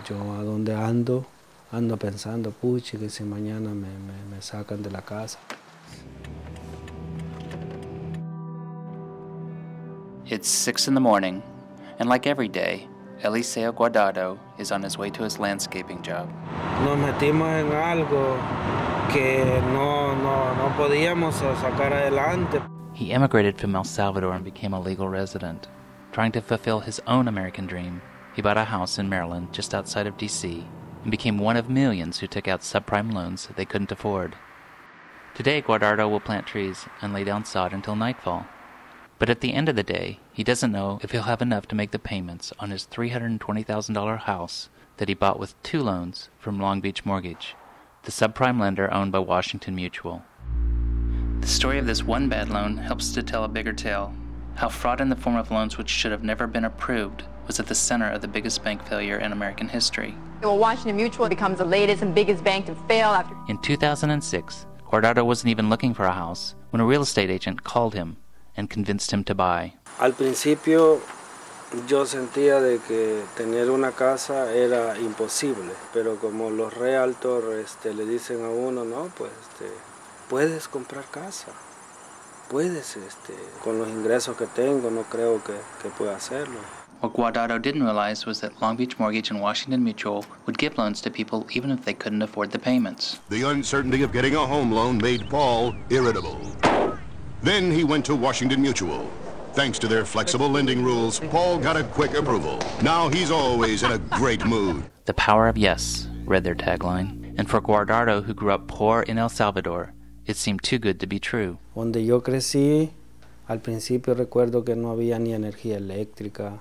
Yo a donde ando pensando, puchi, que si mañana me sacan de la casa. It's 6 in the morning, and like every day, Eliseo Guardado is on his way to his landscaping job. Nos metimos en algo que no podíamos sacar adelante. He immigrated from El Salvador and became a legal resident. Trying to fulfill his own American dream, he bought a house in Maryland just outside of D.C. and became one of millions who took out subprime loans they couldn't afford. Today, Guardado will plant trees and lay down sod until nightfall. But at the end of the day, he doesn't know if he'll have enough to make the payments on his $320,000 house that he bought with 2 loans from Long Beach Mortgage, the subprime lender owned by Washington Mutual. The story of this one bad loan helps to tell a bigger tale, how fraud in the form of loans which should have never been approved was at the center of the biggest bank failure in American history. Well, Washington Mutual becomes the latest and biggest bank to fail after... In 2006, Guardado wasn't even looking for a house when a real estate agent called him and convinced him to buy. Al principio yo sentía de que tener una casa era imposible, pero como los realtors le dicen a uno, no, pues puedes comprar casa, puedes, con los ingresos que tengo, no creo que pueda hacerlo. What Guardado didn't realize was that Long Beach Mortgage and Washington Mutual would give loans to people even if they couldn't afford the payments. The uncertainty of getting a home loan made Paul irritable. Then he went to Washington Mutual. Thanks to their flexible lending rules, Paul got a quick approval. Now he's always in a great mood. The power of yes, read their tagline. And for Guardado, who grew up poor in El Salvador, it seemed too good to be true. Donde yo crecí, al principio recuerdo que no había ni energía eléctrica.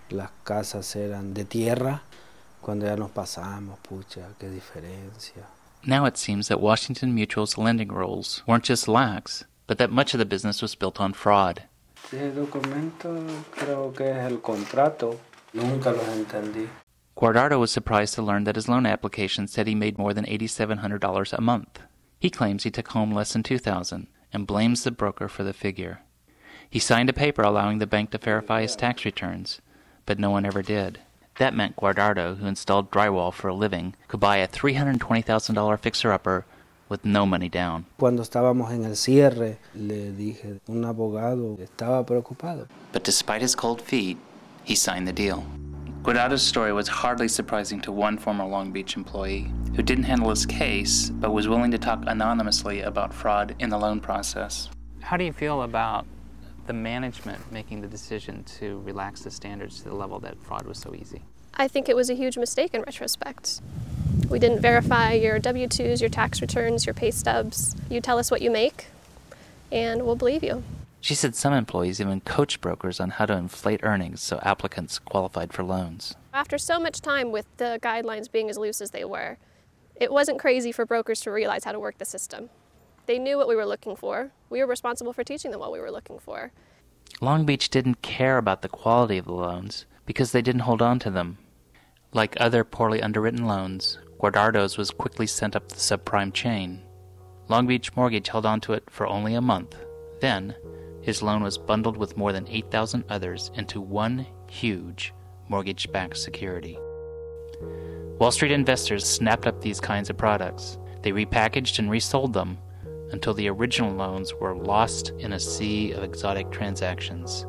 Las casas eran de tierra. Cuando ya nos pasamos, pucha, qué diferencia. Now it seems that Washington Mutual's lending rules weren't just lax, but that much of the business was built on fraud. Ese documento creo que es el contrato. Nunca los entendí. Guardado was surprised to learn that his loan application said he made more than $8,700 a month. He claims he took home less than $2,000 and blames the broker for the figure. He signed a paper allowing the bank to verify his tax returns, but no one ever did. That meant Guardado, who installed drywall for a living, could buy a $320,000 fixer-upper with no money down. Cuando estábamos en el cierre, le dije, un abogado estaba preocupado. But despite his cold feet, he signed the deal. Guardado's story was hardly surprising to one former Long Beach employee who didn't handle his case but was willing to talk anonymously about fraud in the loan process. How do you feel about the management making the decision to relax the standards to the level that fraud was so easy? I think it was a huge mistake in retrospect. We didn't verify your W-2s, your tax returns, your pay stubs. You tell us what you make, and we'll believe you. She said some employees even coached brokers on how to inflate earnings so applicants qualified for loans. After so much time with the guidelines being as loose as they were, it wasn't crazy for brokers to realize how to work the system. They knew what we were looking for. We were responsible for teaching them what we were looking for. Long Beach didn't care about the quality of the loans because they didn't hold on to them. Like other poorly underwritten loans, Guardado's was quickly sent up the subprime chain. Long Beach Mortgage held on to it for only a month. Then, his loan was bundled with more than 8,000 others into one huge mortgage-backed security. Wall Street investors snapped up these kinds of products. They repackaged and resold them until the original loans were lost in a sea of exotic transactions.